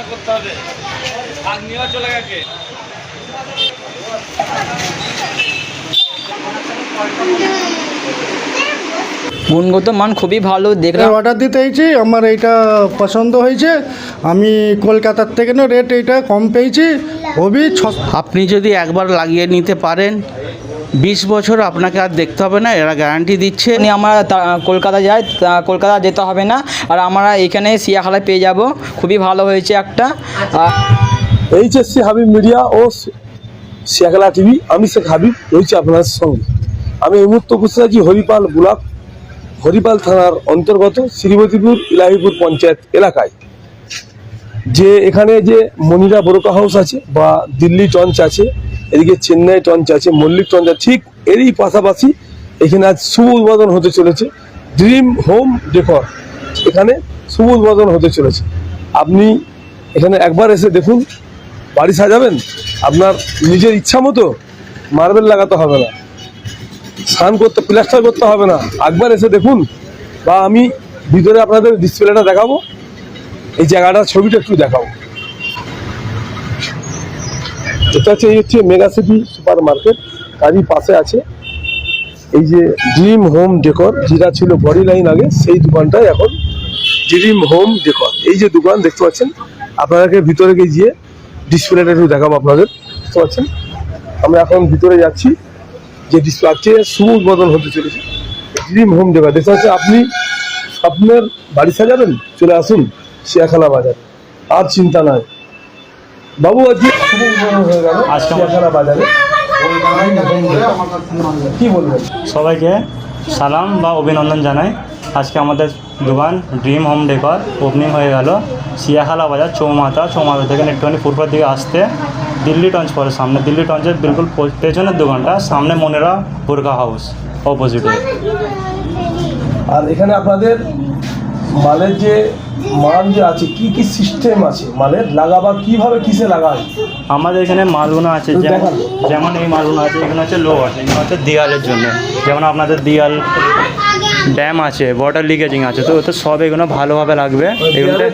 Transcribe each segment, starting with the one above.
করতে হবে। আগ নিয়ে চলে গেছে। গুণগত মান খুবই ভালো দেখলাম। অর্ডার দিতে হয়েছি, আমার এইটা পছন্দ হয়েছে। আমি কলকাতার থেকে না রেট এইটা কম পেয়েছি। খুবই আপনি যদি একবার লাগিয়ে নিতে পারেন 20 বছর আপনাকে আর দেখতে হবে না, এরা গ্যারান্টি দিচ্ছে। আমরা কলকাতা যাই, কলকাতা যেতে হবে না, আর আমরা এখানে সিয়াখালায় পেয়ে যাব। খুবই ভালো হয়েছে একটা। এইচএসসি হাবিব মিডিয়া ও সিয়াখালা টিভি, আমি শেখ হাবিব রয়েছি আপনাদের সঙ্গে। আমি এই মুহূর্তে উপস্থিত আছি হরিপাল ব্লক, হরিপাল থানার অন্তর্গত শ্রীমতীপুর ইলাহিপুর পঞ্চায়েত এলাকায়। যে এখানে যে মনিরা বোরকা হাউস আছে বা দিল্লি টঞ্চ আছে, এদিকে চেন্নাই টঞ্চ আছে, মল্লিক টঞ্চ আছে, ঠিক এরই পাশাপাশি এখানে আজ শুভ উদ্বোধন হতে চলেছে ড্রিম হোম ডেকর। এখানে শুভ উদ্বোধন হতে চলেছে। আপনি এখানে একবার এসে দেখুন, বাড়ি সাজাবেন আপনার নিজের ইচ্ছা মতো। মার্বেল লাগাতে হবে না, স্নান করতে, প্লাস্টার করতে হবে না। একবার এসে দেখুন, বা আমি ভিতরে আপনাদের ডিসপ্লেটা দেখাবো, এই জায়গাটার ছবিটা একটু দেখাবো। এটা হচ্ছে, এই হচ্ছে মেগা সিটি সুপার মার্কেট, তারই পাশে আছে এই যে ড্রিম হোম ডেকর, যেটা ছিল বডি লাইন আগে, সেই দোকানটাই এখন ড্রিম হোম ডেকর। এই যে দোকান দেখতে পাচ্ছেন, আপনাদেরকে ভিতরে গিয়ে ডিসপ্লেটা একটু দেখাবো আপনাদের। দেখতে পাচ্ছেন, আমরা এখন ভিতরে যাচ্ছি। যে ডিসপ্লে আছে শুভ উদ্বোধন হতে চলেছে ড্রিম হোম ডেকর। দেখতে পাচ্ছেন, আপনি স্বপ্নের বাড়ি সাজাবেন, চলে আসুন সিয়াখালা বাজার, আর চিন্তা নাই। বাবু আজকে শুভ উদ্বোধন হয়ে গেল সিয়াখালা বাজারে, কি বলবেন? সবাইকে সালাম বা অভিনন্দন জানাই। আজকে আমাদের দোকান ড্রিম হোম ডেকর ওপেনিং হয়ে গেল সিয়াখালা বাজার, চৌমাথা থেকে একটুখানি পূর্বের দিকে আসতে দিল্লি টঞ্চ পরে সামনে, দিল্লি টঞ্চের বিলকুল পেছনের দোকানটা, সামনে মনেরা বোরকা হাউস অপোজিটে। আর এখানে আপনাদের মালের যে মাল যে আছে, কি কি সিস্টেম আছে মালের লাগাবার, কিভাবে কিসে লাগায়? আমাদের এখানে মালগুলো আছে, যেমন এই মালগুলো আছে, এগুলো হচ্ছে লো আছে, এগুলো হচ্ছে দেয়ালের জন্য। যেমন আপনাদের দেয়াল ড্যাম আছে, ওয়াটার লিকেজিং আছে, তো ওতে সব এগুলো ভালোভাবে লাগবে। এগুলোতে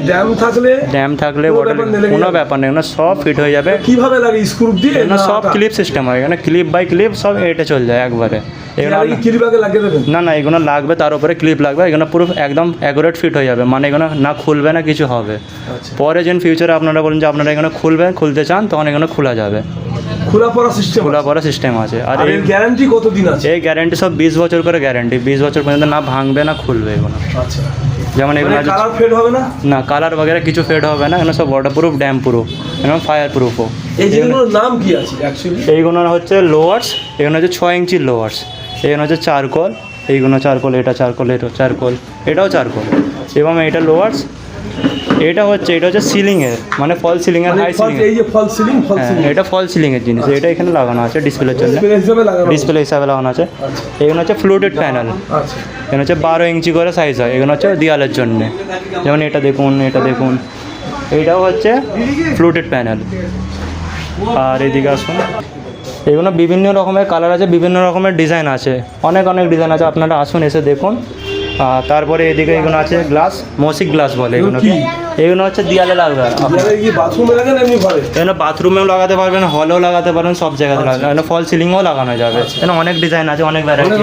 ড্যাম থাকলে ওয়াটার কোনো ব্যাপার নেই, এগুলো সব ফিট হয়ে যাবে। কিভাবে লাগে? স্ক্রু দিয়ে? এগুলো সব ক্লিপ সিস্টেম হয়, এখানে ক্লিপ বাই ক্লিপ সব এটা চলে যায় একবারে। এগুলো না, এগুলো লাগবে, তার উপরে ক্লিপ লাগবে। এগুলো পুরো একদম অ্যাকুরেট ফিট হয়ে যাবে, মানে এগুলো না খুলবে না, কিছু হবে। পরে যেন ফিউচারে আপনারা বলেন যে আপনারা এখানে খুলতে চান, তখন এখানে খোলা যাবে। খোলা পড়া সিস্টেম আছে। আর এই গ্যারান্টি কতদিন আছে? এই গ্যারান্টি সব 20 বছর করে গ্যারান্টি, 20 বছর পর্যন্ত না ভাঙবে না খুলবে এগুলো। আচ্ছা, যেমন এগুলো কালার ফেড হবে না? না, কালার বগেরা কিছু ফেড হবে না। এগুলো সব ওয়াটার প্রুফ, ড্যাম প্রুফ এবং ফায়ার প্রুফও। এই যেগুলোর নাম কি আছে অ্যাকচুয়ালি? এইগুলো হচ্ছে লোয়ার্স, এগুলো হচ্ছে 6 ইঞ্চি লোয়ার্স, এগুলো হচ্ছে চারকোল, এইগুলো চারকোল, এটা চারকোল, এটা চারকোল, এটাও চারকোল, এবং এটা লোয়ার্স। এটা হচ্ছে সিলিংয়ের, মানে ফল সিলিংয়ের, হাই সিলিং। এই যে ফল সিলিং, এটা ফল সিলিংয়ের জিনিস। এটা এখানে লাগানো আছে ডিসপ্লের জন্য, ডিসপ্লে হিসাবে লাগানো আছে। এগুলো হচ্ছে ফ্লুটেড প্যানেল, এগুলো হচ্ছে 12 ইঞ্চি করে সাইজ হয়। এগুলো হচ্ছে দেয়ালের জন্য। যেমন এটা দেখুন, এইটাও হচ্ছে ফ্লুটেড প্যানেল। আর এদিকে আসুন, এগুলো বিভিন্ন রকমের কালার আছে, বিভিন্ন রকমের ডিজাইন আছে, অনেক ডিজাইন আছে। আপনারা আসুন, এসে দেখুন। তারপরে এদিকে এগুলো আছে গ্লাস, মসিক গ্লাস বলে এগুলোকে। এগুলো হচ্ছে দেয়ালে লাগবে। এগুলো বাথরুমেও লাগাতে পারবেন, হলেও লাগাতে পারবেন, সব জায়গাতে লাগাতে। এগুলো ফল সিলিংও লাগানো যাবে। এখানে অনেক ডিজাইন আছে, অনেক ভ্যারাইটি,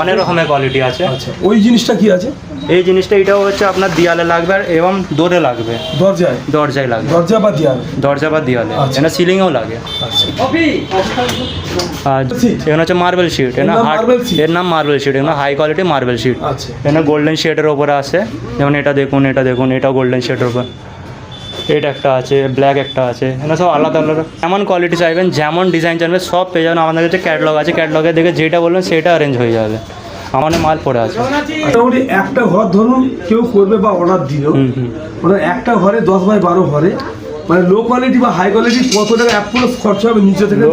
অনেক রকমের কোয়ালিটি আছে। ওই জিনিসটা কি আছে? এই জিনিসটা এটাও হচ্ছে আপনার দেয়ালে লাগবে এবং দোরে লাগবে, দরজায় লাগবে, দরজা বা দেয়ালে। এটা সিলিংও লাগে। আর এখানে হচ্ছে মার্বেল শিট, এর নাম মার্বেল শিট। এগুলো হাই কোয়ালিটি মার্বেল শিট। এখানে গোল্ডেন শেডের ওপরে আছে। যেমন এটা দেখুন, এটাও গোল্ডেন শেডের ওপর। এটা একটা আছে, ব্ল্যাক একটা আছে। এখানে সব আলাদা যেমন কোয়ালিটি চাইবেন, যেমন ডিজাইন চাইবেন, সব পেয়ে যাবেন। আমাদের কাছে ক্যাটালগ আছে, ক্যাটালগে দেখে যেটা বলবেন সেটা অ্যারেঞ্জ হয়ে যাবে। আমার মাল পড়ে আছে। মোটামুটি একটা ঘর ধরুন কেউ করবে বা অর্ডার দিল, মানে একটা ঘরে 10 বাই 12 ঘরে, মানে লো কোয়ালিটি বা হাই কোয়ালিটি কত টাকা অ্যাপ্রোচ খরচা হবে নিচে থেকে?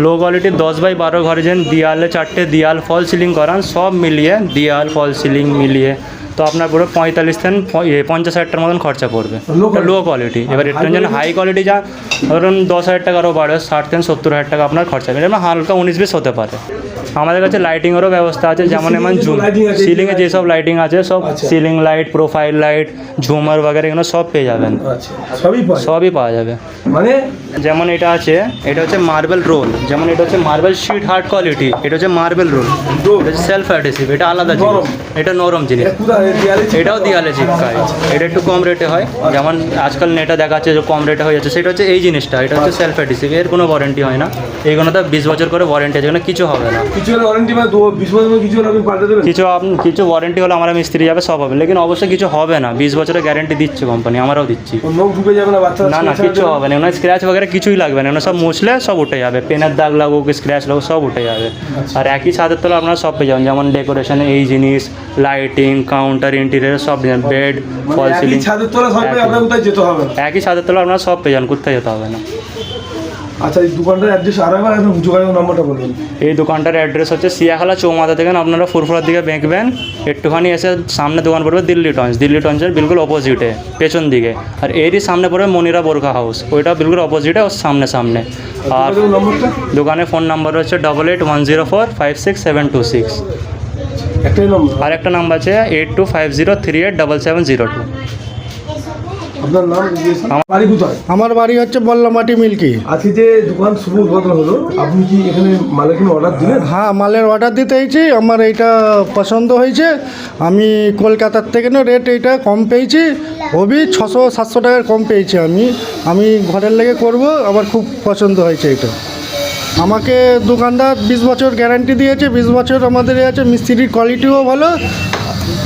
লো কোয়ালিটি 10 বাই 12 ঘরে যেন দেয়ালে 4টে দেয়াল ফল সিলিং করান, সব মিলিয়ে দেয়াল ফল সিলিং মিলিয়ে তো আপনার পুরো 45-50,000 মতন খরচা পড়বে, লো কোয়ালিটি। এবার এর জন্য হাই কোয়ালিটি যা ধরুন 10,000 টাকা আরও বাড়বে, 60-70,000 টাকা আপনার খরচা হবে। এবার হালকা 19-20 হতে পারে। আমাদের কাছে লাইটিংয়েরও ব্যবস্থা আছে, যেমন এমন ceiling-এ জুম lighting আছে, সিলিংয়ে যেসব লাইটিং আছে সব আচ্ছা। সিলিং লাইট, প্রোফাইল লাইট, ঝুমার বাগের এগুলো সব পেয়ে যাবেন, আচ্ছা সবই পায় সবই পাওয়া যাবে। মানে যেমন এটা আছে, এটা হচ্ছে মার্বেল রোল, যেমন এটা হচ্ছে মার্বেল শিট হার্ড কোয়ালিটি, এটা হচ্ছে মার্বেল রোল, এটা হচ্ছে সেলফ অ্যাডহেসিভ, এটা আলাদা জিনিস, নরম। এটা নরম জিনিস, এটা পুরো দেয়ালে এটাও দেয়ালে চিপকায়, এটা একটু কম রেটে হয়, যেমন আজকাল নেটে দেখাচ্ছে যে কম রেটে হয়ে যাচ্ছে, সেটা হচ্ছে এই জিনিসটা, এটা হচ্ছে সেলফ অ্যাডহেসিভ, এর কোনো ওয়ারেন্টি হয় না, এইগুলো তো 20 বছর করে ওয়ারেন্টি আছে, এখানে কিছু হবে না। কিছু হলে ওয়ারেন্টি মানে 20 বছর কিছু হলে আপনি পাল্টে দেবেন? কিছু ওয়ারেন্টি হলে আমরা মিস্ত্রি যাবে, সব হবে, লেকিন অবশ্যই কিছু হবে না, 20 বছরের গ্যারেন্টি দিচ্ছে কোম্পানি, আমরাও দিচ্ছি। নখ ঢুকে যাবে না বাচ্চা? না কিছু হবে না, ওনার স্ক্র্যাচ বগেরা কিছুই লাগবে না, ওনার সব মুছলে সব উঠে যাবে, পেনের দাগ লাগুক, স্ক্র্যাচ লাগুক, সব উঠে যাবে। আর একই ছাদের তলা আপনারা সব পেয়ে যাবেন, যেমন ডেকোরেশনে এই জিনিস, লাইটিং, কাউন্টার, ইন্টেরিয়ার সব বেড, ফল একই সিলিং, ছাদের তলা সব পেয়ে আপনার কোথায় যেতে হবে না? একই ছাদের তলা আপনারা সব পেয়ে যান, কোথায় যেতে হবে না। আচ্ছা এই দোকানটার অ্যাড্রেস আর একবার একদম যোগাযোগ নাম্বারটা বলবেন। এই দোকানটার অ্যাড্রেস হচ্ছে সিয়াখালা চৌমাথা থেকে আপনারা ফুরফুরার দিকে বেঁকবেন, একটুখানি এসে সামনে দোকান পড়বে দিল্লি টঞ্চের বিলকুল অপোজিটে পেছন দিকে, আর এরই সামনে পড়বে মনিরা বোরখা হাউস, ওইটা বিলকুল অপোজিটে, ওর সামনে। আর যোগাযোগ নম্বরটা দোকানের ফোন নাম্বার হচ্ছে 8810456726, একটাই নম্বর। আর একটা নাম্বার আছে 8250387702। আপনার নাম আমার বাড়ি কোথায়? আমার বাড়ি হচ্ছে বল্লমাটি মিল্কি। আজকে যে দোকান শুভ উদ্বোধন হলো, আপনি কি এখানে মালের কোনো অর্ডার দিলেন? হ্যাঁ, মালের অর্ডার দিতে হয়েছি, আমার এইটা পছন্দ হয়েছে। আমি কলকাতার থেকে রেট এইটা কম পেয়েছি, ওবি 600-700 টাকার কম পেয়েছি। আমি ঘরের লেগে করব, আমার খুব পছন্দ হয়েছে এটা। আমাকে দোকানদার 20 বছর গ্যারান্টি দিয়েছে, 20 বছর আমাদের এ আছে, মিস্ত্রির কোয়ালিটিও ভালো।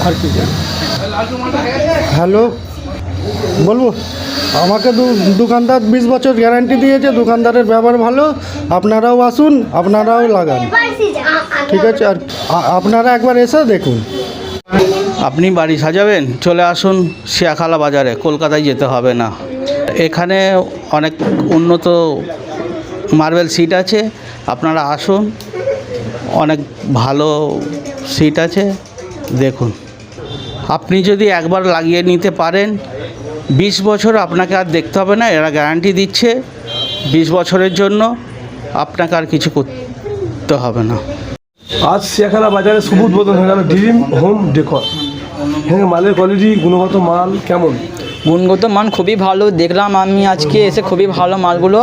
আর কি হ্যালো বলবো, আমাকে দোকানদার 20 বছর গ্যারান্টি দিয়েছে, দোকানদারের ব্যবহার ভালো। আপনারাও আসুন, আপনারাও লাগান, ঠিক আছে? আর আপনারা একবার এসে দেখুন। আপনি বাড়ি সাজাবেন, চলে আসুন শিয়াখালা বাজারে, কলকাতায় যেতে হবে না। এখানে অনেক উন্নত মার্বেল সিট আছে, আপনারা আসুন, অনেক ভালো সিট আছে, দেখুন। আপনি যদি একবার লাগিয়ে নিতে পারেন, 20 বছর আপনাকে আর দেখতে হবে না, এরা গ্যারান্টি দিচ্ছে 20 বছরের জন্য, আপনাকে আর কিছু করতে হবে না। আজ শিয়াখালা বাজারে শুভ উদ্বোধন হয়ে গেল ড্রিম হোম ডেকর। এখানে মালের কোয়ালিটি, গুণগত মাল কেমন? গুণগত মান খুবই ভালো, দেখলাম আমি আজকে এসে খুবই ভালো মালগুলো,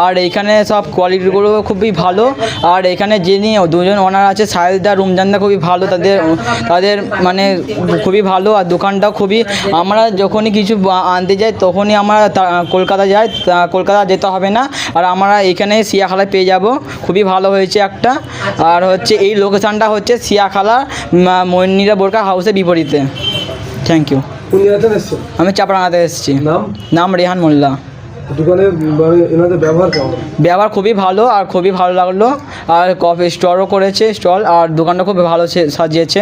আর এইখানে সব কোয়ালিটিগুলো খুবই ভালো। আর এখানে যিনি দুজন ওনার আছে, সাহেলদা, রুমজানদা, খুবই ভালো, তাদের মানে খুবই ভালো। আর দোকানটাও খুবই, আমরা যখনই কিছু আনতে যাই তখনই আমরা কলকাতা যাই, কলকাতা যেতে হবে না, আর আমরা এখানে সিয়াখালায় পেয়ে যাব, খুবই ভালো হয়েছে একটা। আর হচ্ছে এই লোকেশানটা হচ্ছে সিয়াখালা মনিরা বোরখা হাউসের বিপরীতে। Thank you. কোন জায়গাতে এসেছেন? আমি চাপড়াঙ্গাতে এসেছি। নাম? রেহান মোল্লা। দোকানের এনাদের ব্যবহার কেমন? ব্যবহার খুবই ভালো, আর খুবই ভালো লাগলো। আর কফি স্টলও করেছে, আর দোকানটা খুব ভালো সাজিয়েছে।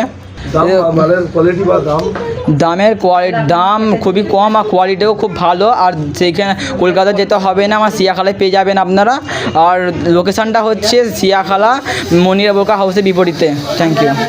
মালের কোয়ালিটি বা দাম খুবই কম, আর কোয়ালিটিও খুব ভালো। আর সেইখানে কলকাতা যেতে হবে না, আমার সিয়াখালায় পেয়ে যাবেন আপনারা। আর লোকেশানটা হচ্ছে সিয়াখালা মনিরা বোরখা হাউসের বিপরীতে। Thank you.